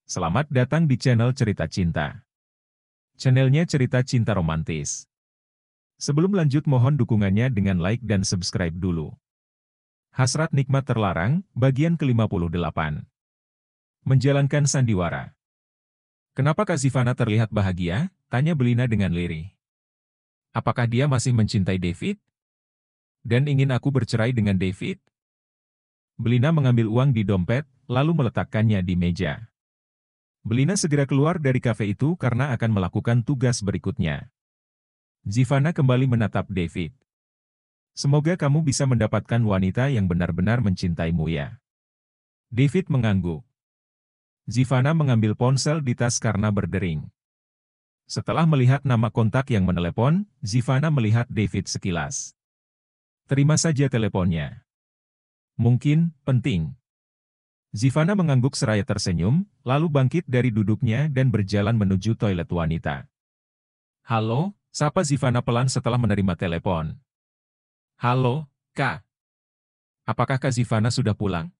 Selamat datang di channel Cerita Cinta. Channelnya cerita cinta romantis. Sebelum lanjut mohon dukungannya dengan like dan subscribe dulu. Hasrat Nikmat Terlarang, bagian ke-58. Menjalankan sandiwara. Kenapa Kak Zivana terlihat bahagia? Tanya Belina dengan lirih. Apakah dia masih mencintai David? Dan ingin aku bercerai dengan David? Belina mengambil uang di dompet, lalu meletakkannya di meja. Belina segera keluar dari kafe itu karena akan melakukan tugas berikutnya. Zivana kembali menatap David. Semoga kamu bisa mendapatkan wanita yang benar-benar mencintaimu ya. David mengangguk. Zivana mengambil ponsel di tas karena berdering. Setelah melihat nama kontak yang menelepon, Zivana melihat David sekilas. Terima saja teleponnya. Mungkin penting. Zivana mengangguk seraya tersenyum, lalu bangkit dari duduknya dan berjalan menuju toilet wanita. Halo, sapa Zivana pelan setelah menerima telepon. Halo, Kak. Apakah Kak Zivana sudah pulang?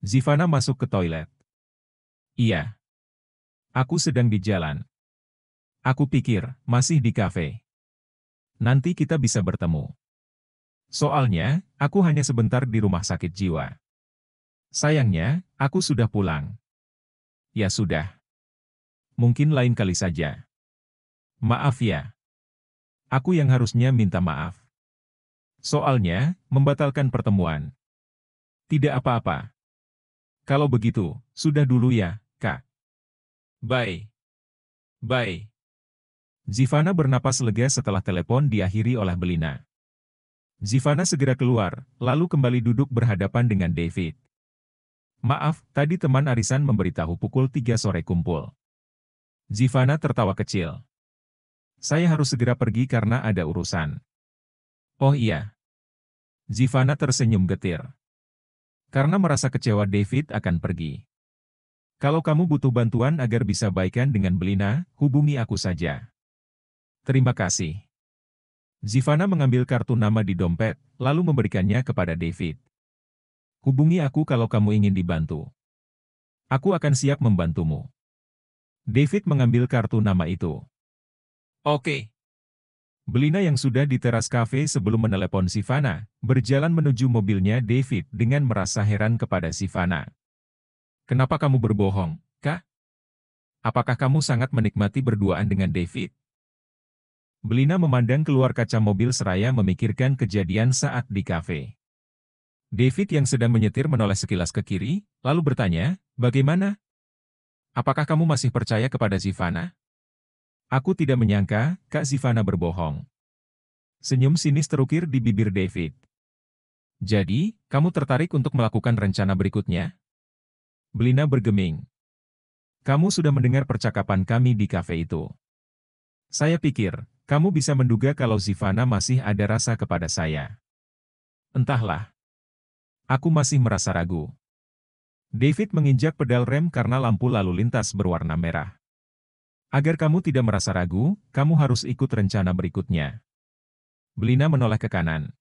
Zivana masuk ke toilet. Iya. Aku sedang di jalan. Aku pikir, masih di kafe. Nanti kita bisa bertemu. Soalnya, aku hanya sebentar di rumah sakit jiwa. Sayangnya, aku sudah pulang. Ya sudah. Mungkin lain kali saja. Maaf ya. Aku yang harusnya minta maaf. Soalnya, membatalkan pertemuan. Tidak apa-apa. Kalau begitu, sudah dulu ya, Kak. Bye. Bye. Zivana bernapas lega setelah telepon diakhiri oleh Belina. Zivana segera keluar, lalu kembali duduk berhadapan dengan David. Maaf, tadi teman arisan memberitahu pukul 3 sore kumpul. Zivana tertawa kecil. Saya harus segera pergi karena ada urusan. Oh iya. Zivana tersenyum getir. Karena merasa kecewa David akan pergi. Kalau kamu butuh bantuan agar bisa baikan dengan Belina, hubungi aku saja. Terima kasih. Zivana mengambil kartu nama di dompet, lalu memberikannya kepada David. Hubungi aku kalau kamu ingin dibantu. Aku akan siap membantumu. David mengambil kartu nama itu. Oke. Belina yang sudah di teras kafe sebelum menelepon Zivana, berjalan menuju mobilnya David dengan merasa heran kepada Zivana. Kenapa kamu berbohong, Kak? Apakah kamu sangat menikmati berduaan dengan David? Belina memandang keluar kaca mobil seraya memikirkan kejadian saat di kafe. David yang sedang menyetir menoleh sekilas ke kiri, lalu bertanya, bagaimana? Apakah kamu masih percaya kepada Zivana? Aku tidak menyangka, Kak Zivana berbohong. Senyum sinis terukir di bibir David. Jadi, kamu tertarik untuk melakukan rencana berikutnya? Belina bergeming. Kamu sudah mendengar percakapan kami di kafe itu. Saya pikir, kamu bisa menduga kalau Zivana masih ada rasa kepada saya. Entahlah. Aku masih merasa ragu. David menginjak pedal rem karena lampu lalu lintas berwarna merah. Agar kamu tidak merasa ragu, kamu harus ikut rencana berikutnya. Belina menoleh ke kanan.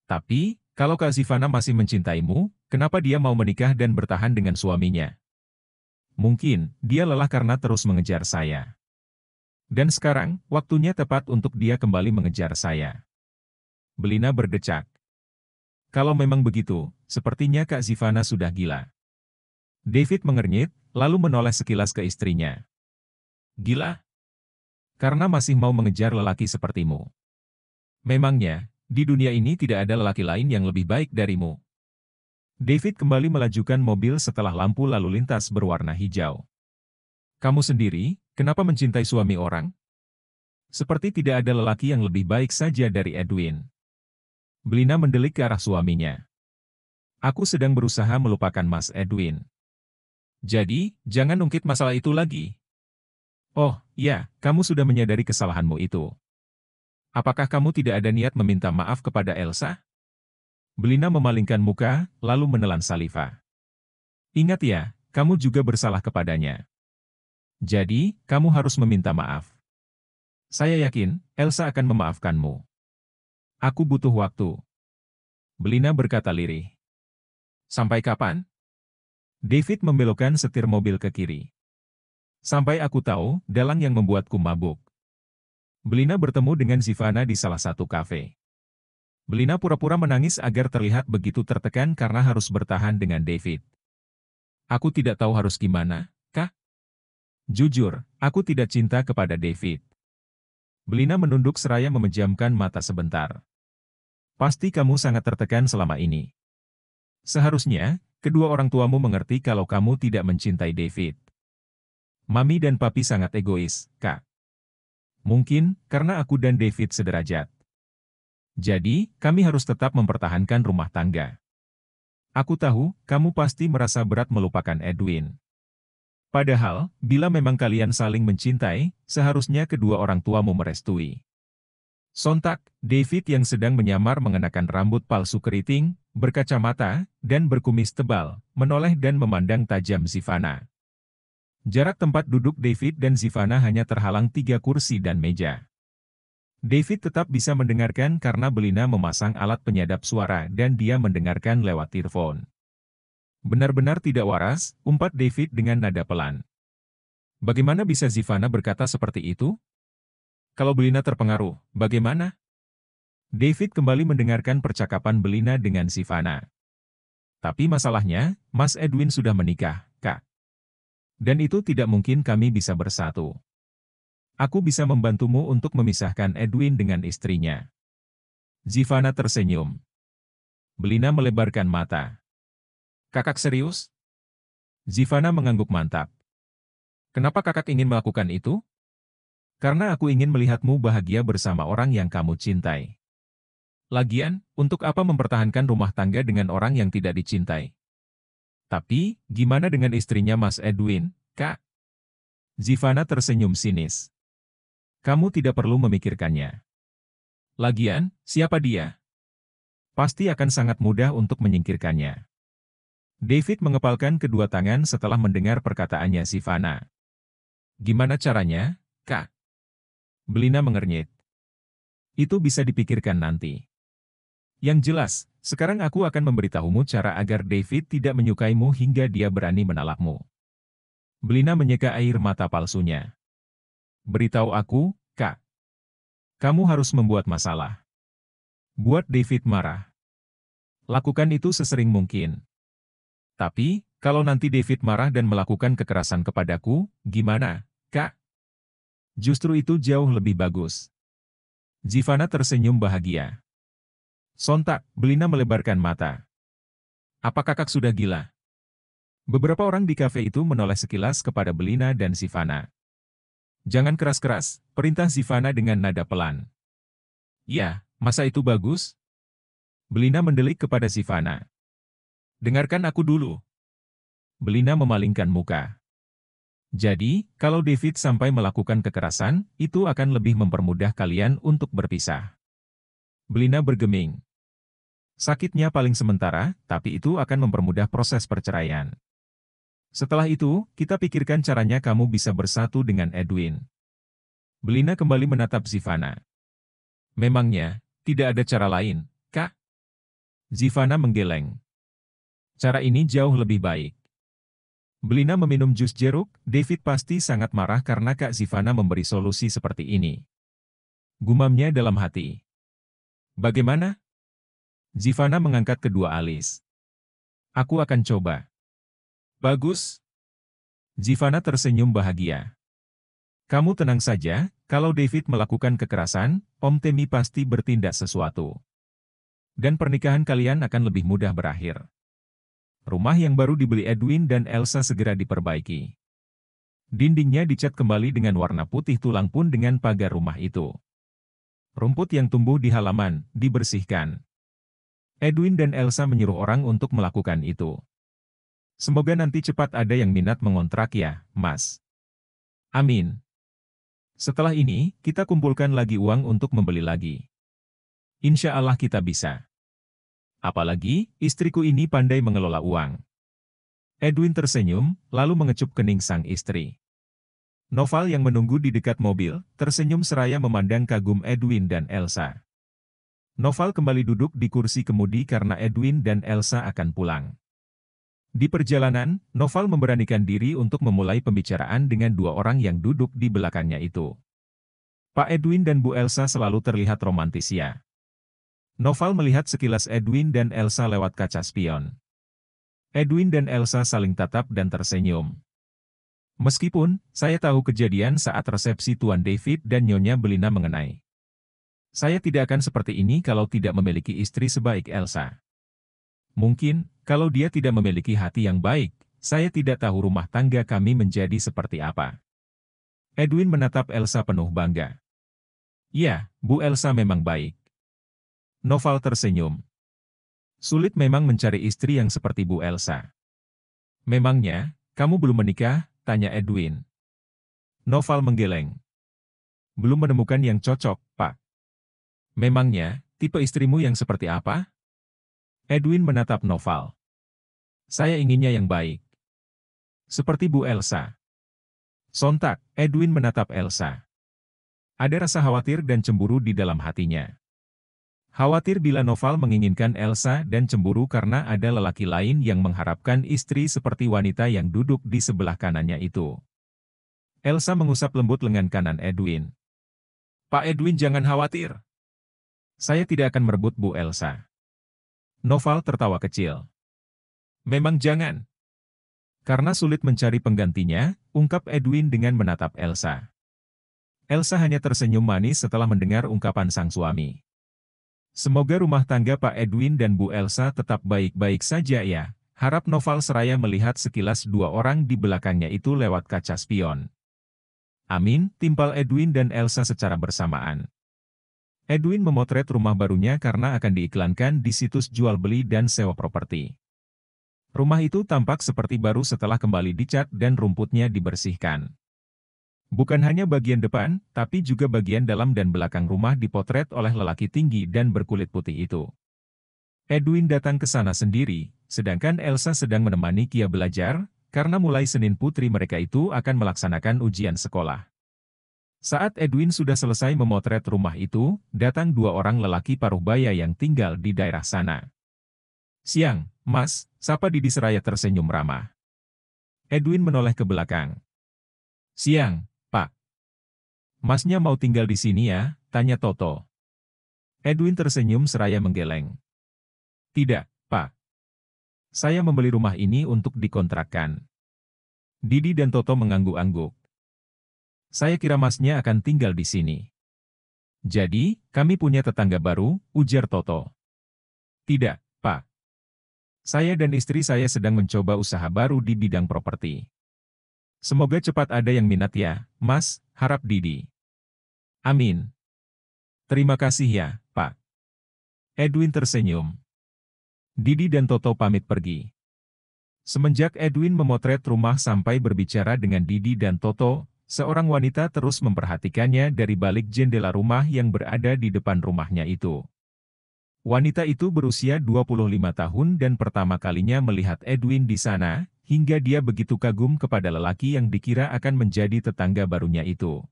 Tapi, kalau Kak Zivana masih mencintaimu, kenapa dia mau menikah dan bertahan dengan suaminya? Mungkin, dia lelah karena terus mengejar saya. Dan sekarang, waktunya tepat untuk dia kembali mengejar saya. Belina berdecak. Kalau memang begitu, sepertinya Kak Zivana sudah gila. David mengernyit, lalu menoleh sekilas ke istrinya. Gila? Karena masih mau mengejar lelaki sepertimu. Memangnya, di dunia ini tidak ada lelaki lain yang lebih baik darimu. David kembali melajukan mobil setelah lampu lalu lintas berwarna hijau. Kamu sendiri, kenapa mencintai suami orang? Seperti tidak ada lelaki yang lebih baik saja dari Edwin. Belina mendelik ke arah suaminya. Aku sedang berusaha melupakan Mas Edwin. Jadi, jangan ungkit masalah itu lagi. Oh, ya, kamu sudah menyadari kesalahanmu itu. Apakah kamu tidak ada niat meminta maaf kepada Elsa? Belina memalingkan muka, lalu menelan saliva. Ingat ya, kamu juga bersalah kepadanya. Jadi, kamu harus meminta maaf. Saya yakin, Elsa akan memaafkanmu. Aku butuh waktu. Belina berkata lirih. Sampai kapan? David membelokkan setir mobil ke kiri. Sampai aku tahu, dalang yang membuatku mabuk. Belina bertemu dengan Zivana di salah satu kafe. Belina pura-pura menangis agar terlihat begitu tertekan karena harus bertahan dengan David. Aku tidak tahu harus gimana, Kak. Jujur, aku tidak cinta kepada David. Belina menunduk seraya memejamkan mata sebentar. Pasti kamu sangat tertekan selama ini. Seharusnya, kedua orang tuamu mengerti kalau kamu tidak mencintai David. Mami dan papi sangat egois, Kak. Mungkin, karena aku dan David sederajat. Jadi, kami harus tetap mempertahankan rumah tangga. Aku tahu, kamu pasti merasa berat melupakan Edwin. Padahal, bila memang kalian saling mencintai, seharusnya kedua orang tuamu merestui. Sontak, David yang sedang menyamar mengenakan rambut palsu keriting, berkacamata, dan berkumis tebal, menoleh dan memandang tajam Zivana. Jarak tempat duduk David dan Zivana hanya terhalang 3 kursi dan meja. David tetap bisa mendengarkan karena Belina memasang alat penyadap suara dan dia mendengarkan lewat earphone. Benar-benar tidak waras, umpat David dengan nada pelan. Bagaimana bisa Zivana berkata seperti itu? Kalau Belina terpengaruh, bagaimana? David kembali mendengarkan percakapan Belina dengan Zivana. Tapi masalahnya, Mas Edwin sudah menikah, Kak. Dan itu tidak mungkin kami bisa bersatu. Aku bisa membantumu untuk memisahkan Edwin dengan istrinya. Zivana tersenyum. Belina melebarkan mata. Kakak serius? Zivana mengangguk mantap. Kenapa kakak ingin melakukan itu? Karena aku ingin melihatmu bahagia bersama orang yang kamu cintai. Lagian, untuk apa mempertahankan rumah tangga dengan orang yang tidak dicintai? Tapi, gimana dengan istrinya Mas Edwin, Kak? Zivana tersenyum sinis. Kamu tidak perlu memikirkannya. Lagian, siapa dia? Pasti akan sangat mudah untuk menyingkirkannya. David mengepalkan kedua tangan setelah mendengar perkataannya Zivana. Gimana caranya, Kak? Belina mengernyit. Itu bisa dipikirkan nanti. Yang jelas, sekarang aku akan memberitahumu cara agar David tidak menyukaimu hingga dia berani menolakmu. Belina menyeka air mata palsunya. Beritahu aku, Kak. Kamu harus membuat masalah. Buat David marah. Lakukan itu sesering mungkin. Tapi, kalau nanti David marah dan melakukan kekerasan kepadaku, gimana, Kak? Justru itu jauh lebih bagus. Zivana tersenyum bahagia. Sontak, Belina melebarkan mata. Apa kakak sudah gila? Beberapa orang di kafe itu menoleh sekilas kepada Belina dan Zivana. Jangan keras-keras, perintah Zivana dengan nada pelan. Ya, masa itu bagus? Belina mendelik kepada Zivana. Dengarkan aku dulu. Belina memalingkan muka. Jadi, kalau David sampai melakukan kekerasan, itu akan lebih mempermudah kalian untuk berpisah. Belina bergeming. Sakitnya paling sementara, tapi itu akan mempermudah proses perceraian. Setelah itu, kita pikirkan caranya kamu bisa bersatu dengan Edwin. Belina kembali menatap Zivana. Memangnya, tidak ada cara lain, Kak? Zivana menggeleng. Cara ini jauh lebih baik. Belina meminum jus jeruk, David pasti sangat marah karena Kak Zivana memberi solusi seperti ini. Gumamnya dalam hati. Bagaimana? Zivana mengangkat kedua alis. Aku akan coba. Bagus. Zivana tersenyum bahagia. Kamu tenang saja, kalau David melakukan kekerasan, Om Temi pasti bertindak sesuatu. Dan pernikahan kalian akan lebih mudah berakhir. Rumah yang baru dibeli Edwin dan Elsa segera diperbaiki. Dindingnya dicat kembali dengan warna putih tulang pun dengan pagar rumah itu. Rumput yang tumbuh di halaman, dibersihkan. Edwin dan Elsa menyuruh orang untuk melakukan itu. Semoga nanti cepat ada yang minat mengontrak ya, Mas. Amin. Setelah ini, kita kumpulkan lagi uang untuk membeli lagi. Insya Allah kita bisa. Apalagi, istriku ini pandai mengelola uang. Edwin tersenyum, lalu mengecup kening sang istri. Noval yang menunggu di dekat mobil, tersenyum seraya memandang kagum Edwin dan Elsa. Noval kembali duduk di kursi kemudi karena Edwin dan Elsa akan pulang. Di perjalanan, Noval memberanikan diri untuk memulai pembicaraan dengan dua orang yang duduk di belakangnya itu. Pak Edwin dan Bu Elsa selalu terlihat romantis ya. Noval melihat sekilas Edwin dan Elsa lewat kaca spion. Edwin dan Elsa saling tatap dan tersenyum. Meskipun, saya tahu kejadian saat resepsi Tuan David dan Nyonya Belina mengenai. Saya tidak akan seperti ini kalau tidak memiliki istri sebaik Elsa. Mungkin, kalau dia tidak memiliki hati yang baik, saya tidak tahu rumah tangga kami menjadi seperti apa. Edwin menatap Elsa penuh bangga. Ya, Bu Elsa memang baik. Noval tersenyum. Sulit memang mencari istri yang seperti Bu Elsa. Memangnya, kamu belum menikah? Tanya Edwin. Noval menggeleng. Belum menemukan yang cocok, Pak. Memangnya, tipe istrimu yang seperti apa? Edwin menatap Noval. Saya inginnya yang baik. Seperti Bu Elsa. Sontak, Edwin menatap Elsa. Ada rasa khawatir dan cemburu di dalam hatinya. Khawatir bila Noval menginginkan Elsa dan cemburu karena ada lelaki lain yang mengharapkan istri seperti wanita yang duduk di sebelah kanannya itu. Elsa mengusap lembut lengan kanan Edwin. Pak Edwin jangan khawatir. Saya tidak akan merebut Bu Elsa. Noval tertawa kecil. Memang jangan. Karena sulit mencari penggantinya, ungkap Edwin dengan menatap Elsa. Elsa hanya tersenyum manis setelah mendengar ungkapan sang suami. Semoga rumah tangga Pak Edwin dan Bu Elsa tetap baik-baik saja ya, harap Noval seraya melihat sekilas dua orang di belakangnya itu lewat kaca spion. Amin, timpal Edwin dan Elsa secara bersamaan. Edwin memotret rumah barunya karena akan diiklankan di situs jual beli dan sewa properti. Rumah itu tampak seperti baru setelah kembali dicat dan rumputnya dibersihkan. Bukan hanya bagian depan, tapi juga bagian dalam dan belakang rumah dipotret oleh lelaki tinggi dan berkulit putih itu. Edwin datang ke sana sendiri, sedangkan Elsa sedang menemani Kia belajar, karena mulai Senin putri mereka itu akan melaksanakan ujian sekolah. Saat Edwin sudah selesai memotret rumah itu, datang dua orang lelaki paruh baya yang tinggal di daerah sana. Siang, Mas, sapa Didi seraya tersenyum ramah. Edwin menoleh ke belakang. Siang, Pak. Masnya mau tinggal di sini ya? Tanya Toto. Edwin tersenyum seraya menggeleng. Tidak, Pak. Saya membeli rumah ini untuk dikontrakkan. Didi dan Toto mengangguk-angguk. Saya kira masnya akan tinggal di sini. Jadi, kami punya tetangga baru, ujar Toto. Tidak, Pak. Saya dan istri saya sedang mencoba usaha baru di bidang properti. Semoga cepat ada yang minat ya, Mas, harap Didi. Amin. Terima kasih ya, Pak. Edwin tersenyum. Didi dan Toto pamit pergi. Semenjak Edwin memotret rumah sampai berbicara dengan Didi dan Toto, seorang wanita terus memperhatikannya dari balik jendela rumah yang berada di depan rumahnya itu. Wanita itu berusia 25 tahun dan pertama kalinya melihat Edwin di sana, hingga dia begitu kagum kepada lelaki yang dikira akan menjadi tetangga barunya itu.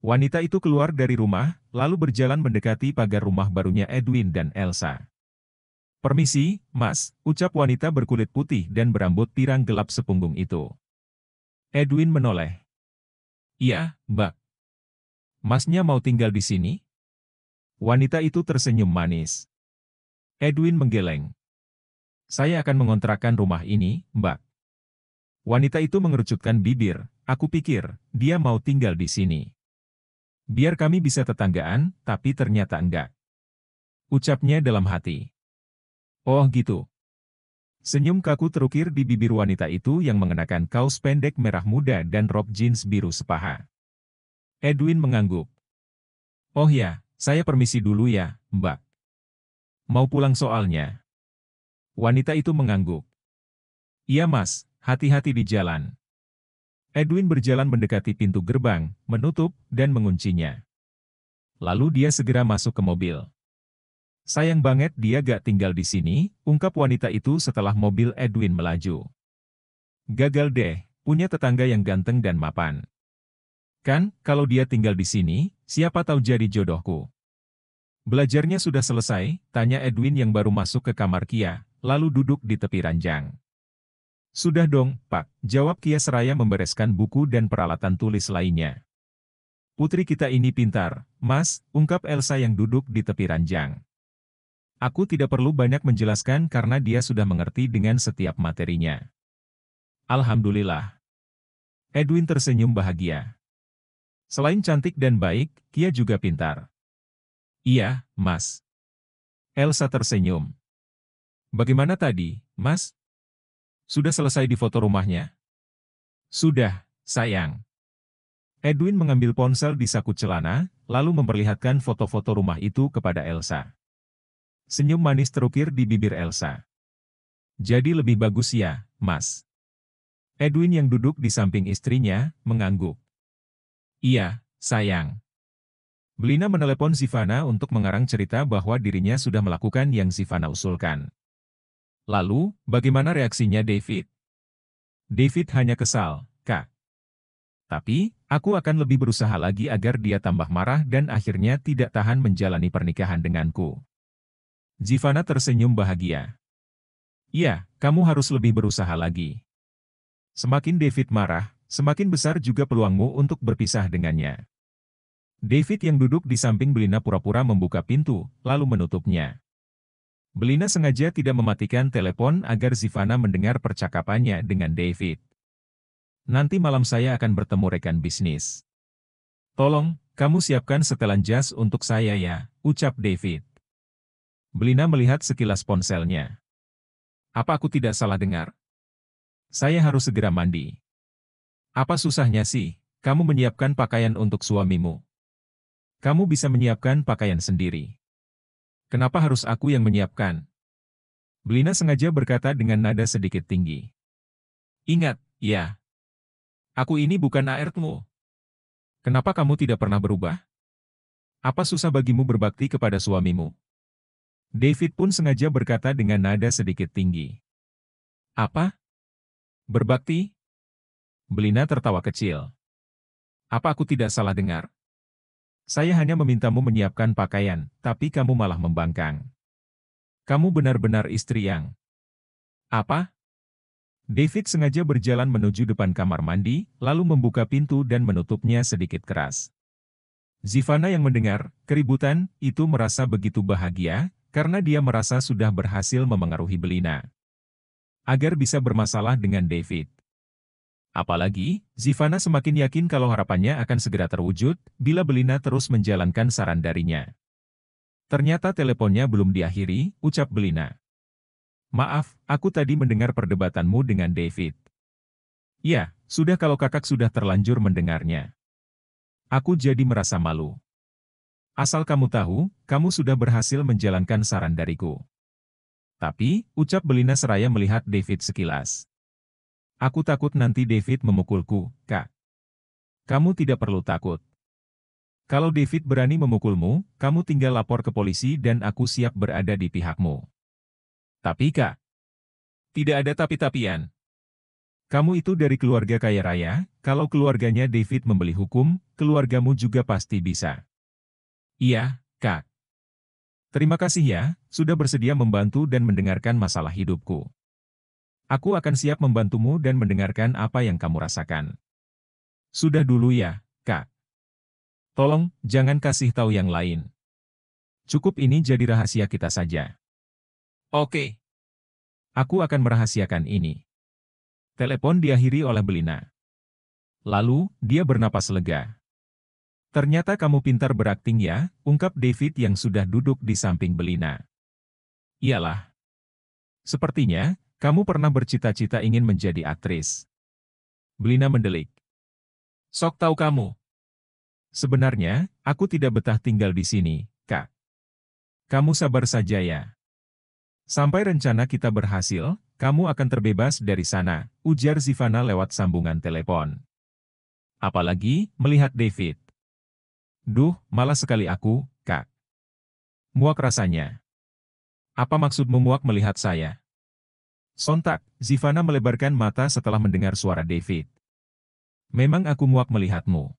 Wanita itu keluar dari rumah, lalu berjalan mendekati pagar rumah barunya Edwin dan Elsa. Permisi, Mas, ucap wanita berkulit putih dan berambut pirang gelap sepunggung itu. Edwin menoleh. Iya, Mbak. Masnya mau tinggal di sini? Wanita itu tersenyum manis. Edwin menggeleng. Saya akan mengontrakkan rumah ini, Mbak. Wanita itu mengerucutkan bibir, aku pikir, dia mau tinggal di sini. Biar kami bisa tetanggaan, tapi ternyata enggak. Ucapnya dalam hati. Oh gitu. Senyum kaku terukir di bibir wanita itu yang mengenakan kaos pendek merah muda dan rok jeans biru sepaha. Edwin mengangguk. Oh ya, saya permisi dulu ya, Mbak. Mau pulang soalnya. Wanita itu mengangguk. Iya Mas, hati-hati di jalan. Edwin berjalan mendekati pintu gerbang, menutup, dan menguncinya. Lalu dia segera masuk ke mobil. Sayang banget dia gak tinggal di sini, ungkap wanita itu setelah mobil Edwin melaju. Gagal deh, punya tetangga yang ganteng dan mapan. Kan, kalau dia tinggal di sini, siapa tahu jadi jodohku. Belajarnya sudah selesai, tanya Edwin yang baru masuk ke kamar Kia, lalu duduk di tepi ranjang. Sudah dong, Pak, jawab Kia seraya membereskan buku dan peralatan tulis lainnya. Putri kita ini pintar, Mas, ungkap Elsa yang duduk di tepi ranjang. Aku tidak perlu banyak menjelaskan karena dia sudah mengerti dengan setiap materinya. Alhamdulillah. Edwin tersenyum bahagia. Selain cantik dan baik, Kia juga pintar. Iya, Mas. Elsa tersenyum. Bagaimana tadi, Mas? Sudah selesai di foto rumahnya? Sudah, sayang. Edwin mengambil ponsel di saku celana, lalu memperlihatkan foto-foto rumah itu kepada Elsa. Senyum manis terukir di bibir Elsa. Jadi lebih bagus ya, Mas. Edwin yang duduk di samping istrinya, mengangguk. Iya, sayang. Belina menelepon Zivana untuk mengarang cerita bahwa dirinya sudah melakukan yang Zivana usulkan. Lalu, bagaimana reaksinya David? David hanya kesal, Kak. Tapi, aku akan lebih berusaha lagi agar dia tambah marah dan akhirnya tidak tahan menjalani pernikahan denganku. Zivana tersenyum bahagia. Iya, kamu harus lebih berusaha lagi. Semakin David marah, semakin besar juga peluangmu untuk berpisah dengannya. David yang duduk di samping Belina pura-pura membuka pintu, lalu menutupnya. Belina sengaja tidak mematikan telepon agar Zivana mendengar percakapannya dengan David. Nanti malam saya akan bertemu rekan bisnis. Tolong, kamu siapkan setelan jas untuk saya ya, ucap David. Belina melihat sekilas ponselnya. Apa aku tidak salah dengar? Saya harus segera mandi. Apa susahnya sih, kamu menyiapkan pakaian untuk suamimu? Kamu bisa menyiapkan pakaian sendiri. Kenapa harus aku yang menyiapkan? Belina sengaja berkata dengan nada sedikit tinggi. Ingat, ya. Aku ini bukan ART-mu. Kenapa kamu tidak pernah berubah? Apa susah bagimu berbakti kepada suamimu? David pun sengaja berkata dengan nada sedikit tinggi. Apa? Berbakti? Belina tertawa kecil. Apa aku tidak salah dengar? Saya hanya memintamu menyiapkan pakaian, tapi kamu malah membangkang. Kamu benar-benar istri yang... Apa? David sengaja berjalan menuju depan kamar mandi, lalu membuka pintu dan menutupnya sedikit keras. Zivana yang mendengar keributan itu merasa begitu bahagia, karena dia merasa sudah berhasil memengaruhi Belina agar bisa bermasalah dengan David. Apalagi, Zivana semakin yakin kalau harapannya akan segera terwujud, bila Belina terus menjalankan saran darinya. Ternyata teleponnya belum diakhiri, ucap Belina. Maaf, aku tadi mendengar perdebatanmu dengan David. Ya, sudah kalau kakak sudah terlanjur mendengarnya. Aku jadi merasa malu. Asal kamu tahu, kamu sudah berhasil menjalankan saran dariku. Tapi, ucap Belina seraya melihat David sekilas. Aku takut nanti David memukulku, Kak. Kamu tidak perlu takut. Kalau David berani memukulmu, kamu tinggal lapor ke polisi dan aku siap berada di pihakmu. Tapi Kak, tidak ada tapi-tapian. Kamu itu dari keluarga kaya raya, kalau keluarganya David membeli hukum, keluargamu juga pasti bisa. Iya, Kak. Terima kasih ya, sudah bersedia membantu dan mendengarkan masalah hidupku. Aku akan siap membantumu dan mendengarkan apa yang kamu rasakan. Sudah dulu ya, Kak. Tolong, jangan kasih tahu yang lain. Cukup ini jadi rahasia kita saja. Oke. Aku akan merahasiakan ini. Telepon diakhiri oleh Belina. Lalu, dia bernapas lega. Ternyata kamu pintar berakting ya, ungkap David yang sudah duduk di samping Belina. Iyalah. Sepertinya, kamu pernah bercita-cita ingin menjadi aktris. Belina mendelik. Sok tahu kamu. Sebenarnya, aku tidak betah tinggal di sini, Kak. Kamu sabar saja ya. Sampai rencana kita berhasil, kamu akan terbebas dari sana, ujar Zivana lewat sambungan telepon. Apalagi, melihat David. Duh, malas sekali aku, Kak. Muak rasanya. Apa maksudmu muak melihat saya? Sontak, Zivana melebarkan mata setelah mendengar suara David. Memang aku muak melihatmu.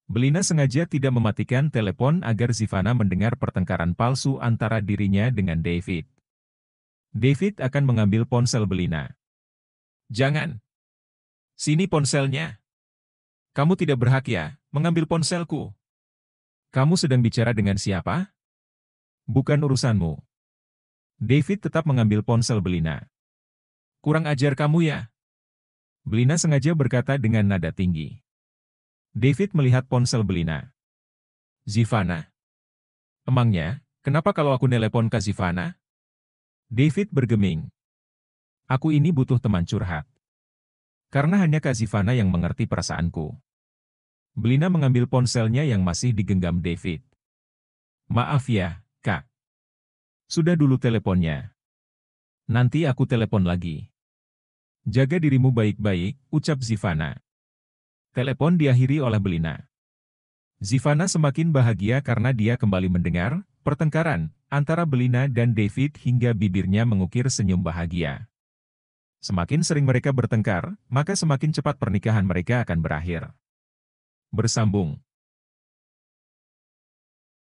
Belina sengaja tidak mematikan telepon agar Zivana mendengar pertengkaran palsu antara dirinya dengan David. David akan mengambil ponsel Belina. Jangan. Sini ponselnya. Kamu tidak berhak ya, mengambil ponselku. Kamu sedang bicara dengan siapa? Bukan urusanmu. David tetap mengambil ponsel Belina. Kurang ajar kamu ya. Belina sengaja berkata dengan nada tinggi. David melihat ponsel Belina. Zivana. Emangnya, kenapa kalau aku nelepon ke Zivana? David bergeming. Aku ini butuh teman curhat. Karena hanya Kak Zivana yang mengerti perasaanku. Belina mengambil ponselnya yang masih digenggam David. Maaf ya, Kak. Sudah dulu teleponnya. Nanti aku telepon lagi. Jaga dirimu baik-baik, ucap Zivana. Telepon diakhiri oleh Belina. Zivana semakin bahagia karena dia kembali mendengar pertengkaran antara Belina dan David hingga bibirnya mengukir senyum bahagia. Semakin sering mereka bertengkar, maka semakin cepat pernikahan mereka akan berakhir. Bersambung.